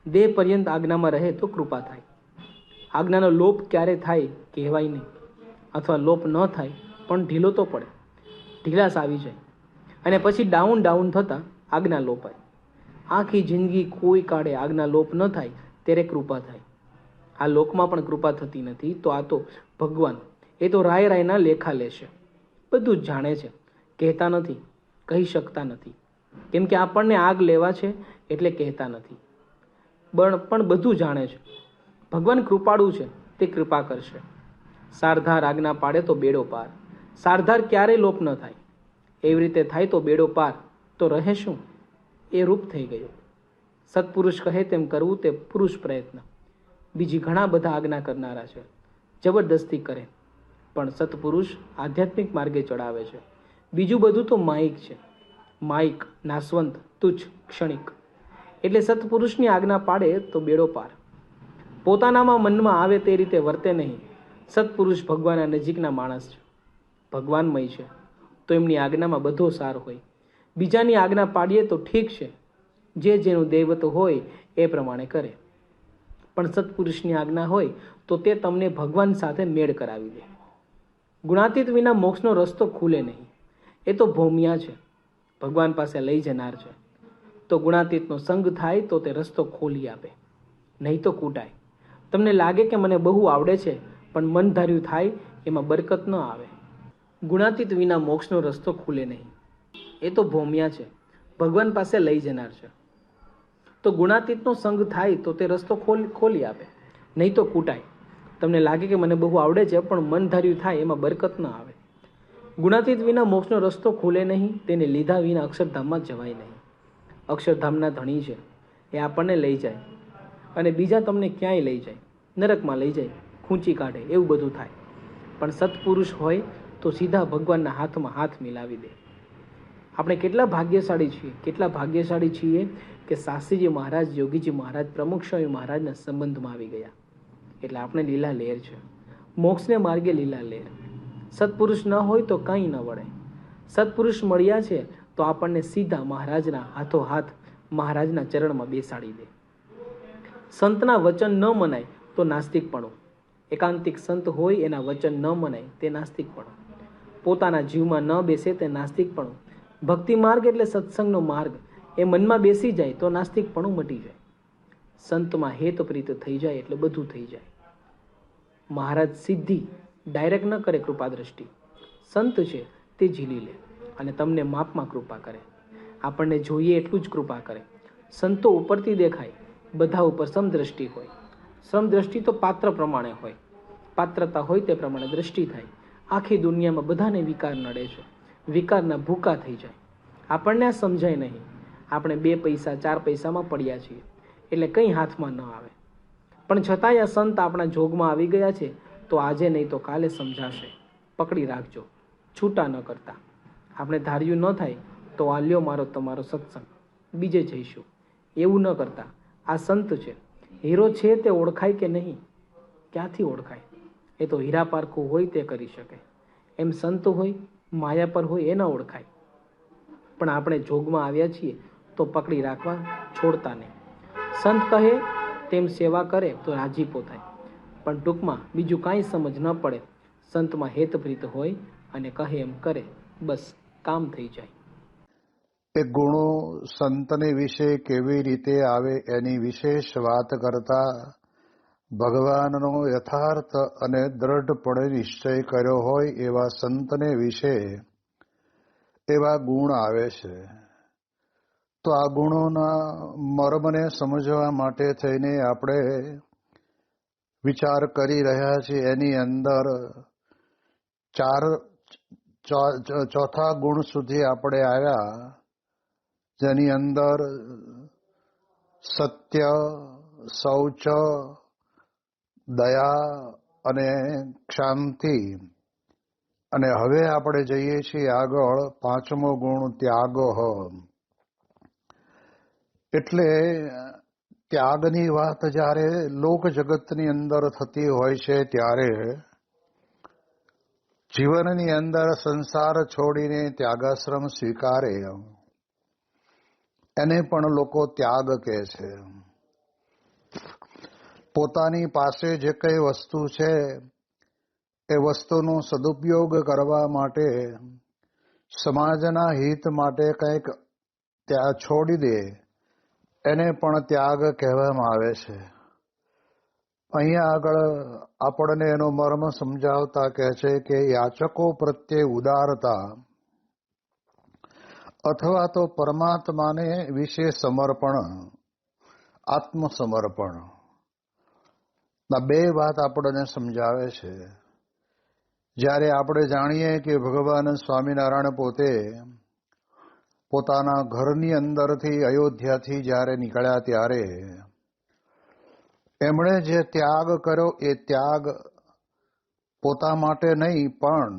દેહ પર્યંત આજ્ઞામાં રહે તો કૃપા થાય. આજ્ઞાનો લોપ ક્યારે થાય કહેવાય નહીં, અથવા લોપ ન થાય પણ ઢીલો તો પડે, ઢીલાસ આવી જાય અને પછી ડાઉન થતાં આજ્ઞા લોપાય. આખી જિંદગી કોઈ કાળે આજ્ઞા લોપ ન થાય ત્યારે કૃપા થાય. આ લોકમાં પણ કૃપા થતી નથી તો આ તો ભગવાન, એ તો રાયના લેખા લેશે. બધું જ જાણે છે, કહેતા નથી, કહી શકતા નથી, કેમ કે આપણને આગ લેવા છે એટલે કહેતા નથી. પણ બધું જાણે છે. ભગવાન કૃપાળુ છે, તે કૃપા કરશે. સારધાર આજ્ઞા પાડે તો બેડો પાર. સારધાર ક્યારેય લોપ ન થાય. એવી રીતે થાય તો બેડો પાર. તો રહે શું? એ રૂપ થઈ ગયો. સત્પુરુષ કહે તેમ કરવું તે પુરુષ પ્રયત્ન. બીજી ઘણા બધા આજ્ઞા કરનારા છે, જબરદસ્તી કરે, પણ સત્પુરુષ આધ્યાત્મિક માર્ગે ચડાવે છે. બીજું બધું તો માયિક છે, માયિક, નાશવંત, તુચ્છ, ક્ષણિક. એટલે સત્પુરુષની આજ્ઞા પાડે તો બેડો પાર. પોતાનામાં મનમાં આવે તે રીતે વર્તે નહીં. સત્પુરુષ ભગવાનના નજીકના માણસ છે, ભગવાનમય છે, તો એમની આજ્ઞામાં બધો સાર હોય. બીજાની આજ્ઞા પાડીએ તો ઠીક છે, જે જેનું દૈવત હોય એ પ્રમાણે કરે, પણ સત્પુરુષની આજ્ઞા હોય તો તે તમને ભગવાન સાથે મેળ કરાવી દે. ગુણાતીત વિના મોક્ષનો રસ્તો ખુલે નહીં. એ તો ભૌમિયા છે, ભગવાન પાસે લઈ જનાર છે. તો ગુણાતીતનો સંગ થાય તો તે રસ્તો ખોલી આપે, નહીં તો કૂટાય. તમને લાગે કે મને બહુ આવડે છે, પણ મન ધાર્યું થાય એમાં બરકત ન આવે. ગુણાતીત વિના મોક્ષનો રસ્તો ખુલે નહીં. એ તો ભૌમિયા છે, ભગવાન પાસે લઈ જનાર છે. તો ગુણાતીતનો સંગ થાય તો તે રસ્તો ખોલી આપે, નહીં તો કૂટાય. તમને લાગે કે મને બહુ આવડે છે, પણ મન ધાર્યું થાય એમાં બરકત ન આવે. ગુણાતીત વિના મોક્ષનો રસ્તો ખુલે નહીં. તેને લીધા વિના અક્ષરધામમાં જવાય નહીં. અક્ષરધામના ધણી છે, એ આપણને લઈ જાય અને બીજા તમને ક્યાંય લઈ જાય, નરકમાં લઈ જાય, ખૂંચી કાઢે, એવું બધું થાય. પણ સત્પુરુષ હોય તો સીધા ભગવાનના હાથમાં હાથ મિલાવી દે. આપણે કેટલા ભાગ્યશાળી છીએ કે શાસ્ત્રીજી મહારાજ, યોગીજી મહારાજ, પ્રમુખ સ્વામી મહારાજના સંબંધમાં આવી ગયા. એટલે આપણે લીલા લહેર છે, મોક્ષને માર્ગે લીલા લહેર. સત્પુરુષ ન હોય તો કંઈ ન વળે. સત્પુરુષ મળ્યા છે તો આપણને સીધા મહારાજના હાથો હાથ, મહારાજના ચરણમાં બેસાડી દે. સંતના વચન ન મનાય તો નાસ્તિકપણું. એકાંતિક સંત હોય એના વચન ન મનાય તે નાસ્તિકપણું. પોતાના જીવમાં ન બેસે તે નાસ્તિકપણું. ભક્તિ માર્ગ એટલે સત્સંગનો માર્ગ, એ મનમાં બેસી જાય તો નાસ્તિકપણું મટી જાય. સંતમાં હેત પ્રીત થઈ જાય એટલે બધું થઈ જાય. મહારાજ સીધી ડાયરેક્ટ ન કરે કૃપા દ્રષ્ટિ. સંત છે તે ઝીલી લે અને તમને માપમાં કૃપા કરે. આપણને જોઈએ એટલું જ કૃપા કરે. સંતો ઉપરથી દેખાય, બધા ઉપર સમદ્રષ્ટિ હોય. સમદ્રષ્ટિ તો પાત્ર પ્રમાણે હોય, પાત્રતા હોય તે પ્રમાણે દ્રષ્ટિ થાય. આખી દુનિયામાં બધાને વિકાર નડે છે, વિકારના ભૂકા થઈ જાય. આપણને આ સમજાય નહીં. આપણે 2 પૈસા 4 પૈસામાં પડ્યા છીએ એટલે કંઈ હાથમાં ન આવે. પણ છતાંય આ સંત આપણા જોગમાં આવી ગયા છે તો આજે નહીં તો કાલે સમજાશે. પકડી રાખજો, છૂટા ન કરતા. આપણે ધાર્યું ન થાય તો આ લ્યો મારો તમારો સત્સંગ, બીજે જઈશું, એવું ન કરતા. આ સંત છે, હીરો છે તે ઓળખાય કે નહીં? ક્યાંથી ઓળખાય? એ તો હીરા પારખું હોય તે કરી શકે. એમ સંત હોય, માયા પર હોય એ ન ઓળખાય. પણ આપણે જોગમાં આવ્યા છીએ તો પકડી રાખવા, છોડતા નહીં. સંત કહે તેમ સેવા કરે તો રાજીપો થાય. પણ ટૂંકમાં બીજું કાંઈ સમજ ન પડે. સંતમાં હેતપ્રીત હોય અને કહે એમ કરે, બસ કામ થઈ જાય. એ ગુણો સંતને વિશે કેવી રીતે આવે એની વિશેષ વાત કરતા ભગવાનનો યથાર્થ અને દ્રઢપણે નિશ્ચય કર્યો હોય એવા સંતને વિશે એવા ગુણ આવે છે. તો આ ગુણોના મર્મને સમજવા માટે થઈને આપણે વિચાર કરી રહ્યા છીએ. એની અંદર ચોથા ગુણ સુધી આપણે આવ્યા, જેની અંદર સત્ય, શૌચ, દયા અને ક્ષાંતિ. અને હવે આપણે જઈએ છીએ આગળ 5મો ગુણ ત્યાગ. એટલે ત્યાગની વાત જ્યારે લોક જગતની અંદર થતી હોય છે ત્યારે જીવનની અંદર સંસાર છોડીને ત્યાગાશ્રમ સ્વીકારે, એને પણ લોકો ત્યાગ કહે છે. પોતાની પાસે જે કઈ વસ્તુ છે એ વસ્તુનો સદુપયોગ કરવા માટે, સમાજના હિત માટે કંઈક ત્યાં છોડી દે એને પણ ત્યાગ કહેવામાં આવે છે. અહીંયા આગળ આપણને એનો મર્મ સમજાવતા કહે છે કે યાચકો પ્રત્યે ઉદારતા અથવા તો પરમાત્માને વિશે સમર્પણ, આત્મસમર્પણ, આ બે વાત આપણને સમજાવે છે. જ્યારે આપણે જાણીએ કે ભગવાન સ્વામિનારાયણ પોતે પોતાના ઘરની અંદરથી અયોધ્યાથી જ્યારે નીકળ્યા ત્યારે એમણે જે ત્યાગ કર્યો એ ત્યાગ પોતા માટે નહીં પણ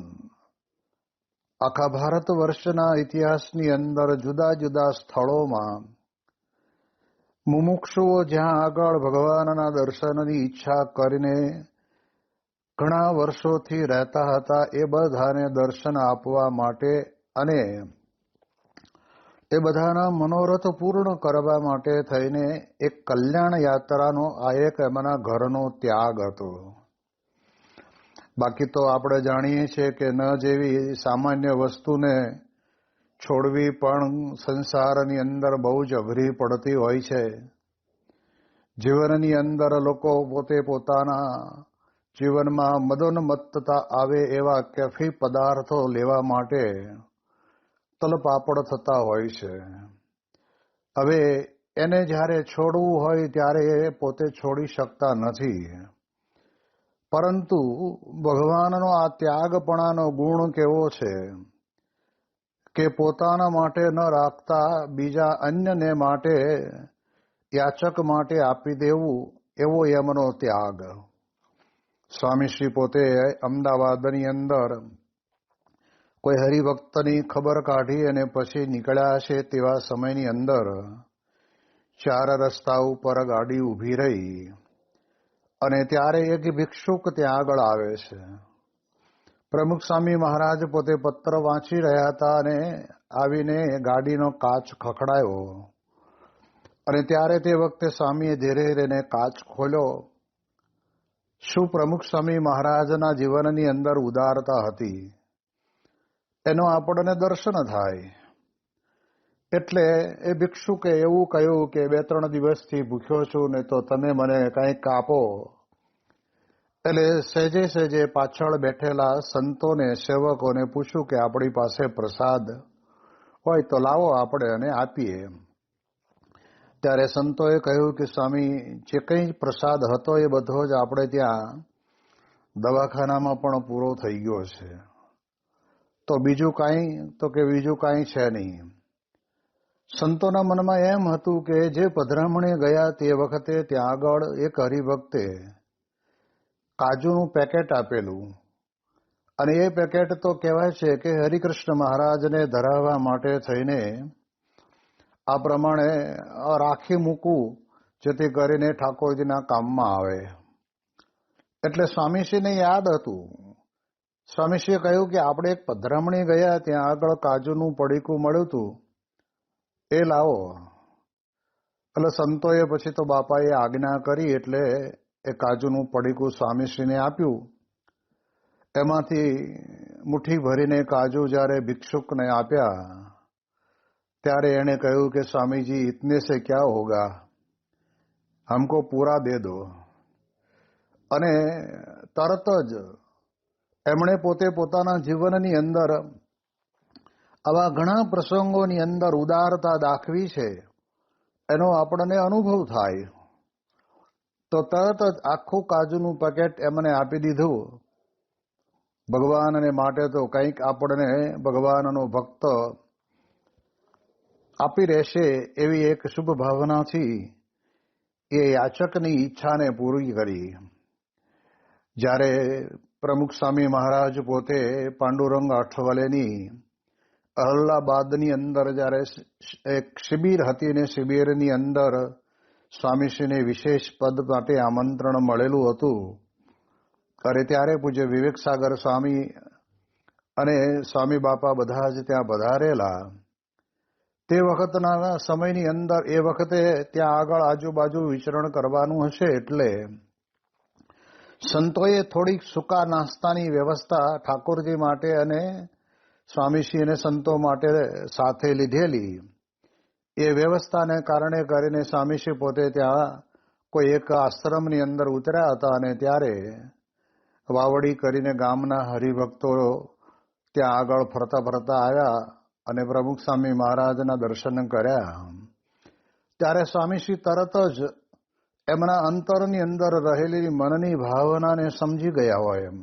આખા ભારત વર્ષના ઇતિહાસની અંદર જુદા જુદા સ્થળોમાં મુમુક્ષુઓ જ્યાં આગળ ભગવાનના દર્શનની ઈચ્છા કરીને ઘણા વર્ષોથી રહેતા હતા એ બધાને દર્શન આપવા માટે અને એ બધાના મનોરથ પૂર્ણ કરવા માટે થઈને એક કલ્યાણ યાત્રાનો આ એક એમના ઘરનો ત્યાગ હતો. બાકી તો આપણે જાણીએ છીએ કે ન જેવી સામાન્ય વસ્તુને છોડવી પણ સંસારની અંદર બહુ જ અઘરી પડતી હોય છે. જીવનની અંદર લોકો પોતે પોતાના જીવનમાં મદોન્મત્તતા આવે એવા કેફી પદાર્થો લેવા માટે તલપાપડ થતા હોય છે. હવે એને જ્યારે છોડવું હોય ત્યારે એ પોતે છોડી શકતા નથી. પરંતુ ભગવાનનો આ ત્યાગપણાનો ગુણ કેવો છે કે પોતાના માટે ન રાખતા બીજા અન્યને માટે, યાચક માટે આપી દેવું, એવો એમનો ત્યાગ. સ્વામીશ્રી પોતે અમદાવાદની અંદર કોઈ હરિભક્તની ખબર કાઢી અને પછી નીકળ્યા છે તેવા સમયની અંદર 4 રસ્તા ઉપર ગાડી ઊભી રહી અને ત્યારે એક ભિક્ષુક ત્યાં આગળ આવે છે. પ્રમુખ સ્વામી મહારાજ પોતે પત્ર વાંચી રહ્યા હતા અને આવીને ગાડીનો કાચ ખખડાયો અને ત્યારે તે વખતે સ્વામીએ ધીરે ધીરે કાચ ખોલ્યો. શું પ્રમુખ સ્વામી મહારાજના જીવનની અંદર ઉદારતા હતી એનો આપણને દર્શન થાય. એટલે એ ભિક્ષુકે એવું કહ્યું કે 2-3 દિવસથી ભૂખ્યો છું ને તો તમે મને કંઈક આપો. એટલે સહેજે સહેજે પાછળ બેઠેલા સંતોને, સેવકોને પૂછ્યું કે આપણી પાસે પ્રસાદ હોય તો લાવો આપણે અને આપીએ. ત્યારે સંતોએ કહ્યું કે સ્વામી જે કંઈ પ્રસાદ હતો એ બધો જ આપણે ત્યાં દવાખાનામાં પણ પૂરો થઈ ગયો છે, તો બીજું કાંઈ? તો કે બીજું કાંઈ છે નહીં. સંતોના મનમાં એમ હતું કે જે પધરામણે ગયા તે વખતે ત્યાં આગળ એક હરિભક્તે કાજુનું પેકેટ આપેલું અને એ પેકેટ તો કહેવાય છે કે હરિકૃષ્ણ મહારાજને ધરાવવા માટે થઈને આ પ્રમાણે રાખી મૂકવું જેથી કરીને ઠાકોરજીના કામમાં આવે. એટલે સ્વામીશ્રીને યાદ હતું. સ્વામીશ્રીએ કહ્યું કે આપણે એક પધરામણી ગયા ત્યાં આગળ કાજુનું પડીકું મળ્યું હતું, એ લાવો. એટલે સંતોએ પછી તો બાપાએ આજ્ઞા કરી એટલે એ કાજુનું પડીકું સ્વામીશ્રીને આપ્યું. એમાંથી મુઠ્ઠી ભરીને કાજુ જ્યારે ભિક્ષુકને આપ્યા ત્યારે એણે કહ્યું કે સ્વામીજી ઇતને સે ક્યા હોગા, હમકો પૂરા દે દો. અને તરત જ એમણે પોતે પોતાના જીવનની અંદર આવા ઘણા પ્રસંગોની અંદર ઉદારતા દાખવી છે એનો આપણને અનુભવ થાય. તો તરત જ આખું કાજુનું પેકેટ એમને આપી દીધું. ભગવાનને માટે તો કંઈક આપણને ભગવાનનો ભક્ત આપી રહેશે એવી એક શુભ ભાવનાથી એ યાચકની ઈચ્છાને પૂરી કરી. જ્યારે પ્રમુખ સ્વામી મહારાજ પોતે પાંડુરંગ અઠવાલેની અહલ્યાબાદની અંદર જ્યારે એક શિબિર હતી ને શિબિરની અંદર સ્વામીશ્રીને વિશેષ પદ માટે આમંત્રણ મળેલું હતું. અરે ત્યારે પૂજ્ય વિવેક સાગર સ્વામી અને સ્વામી બાપા બધા જ ત્યાં પધારેલા. તે વખતના સમયની અંદર એ વખતે ત્યાં આગળ આજુબાજુ વિચરણ કરવાનું હશે, એટલે સંતોએ થોડીક સૂકા નાસ્તાની વ્યવસ્થા ઠાકોરજી માટે અને સ્વામીશ્રી અને સંતો માટે સાથે લીધેલી. એ વ્યવસ્થાને કારણે કરીને સ્વામીશ્રી પોતે ત્યાં કોઈ એક આશ્રમની અંદર ઉતર્યા હતા અને ત્યારે વાવડી કરીને ગામના હરિભક્તો ત્યાં આગળ ફરતા ફરતા આવ્યા અને પ્રમુખ સ્વામી મહારાજના દર્શન કર્યા. ત્યારે સ્વામીશ્રી તરત જ એમના અંતરની અંદર રહેલી મનની ભાવનાને સમજી ગયા હોય એમ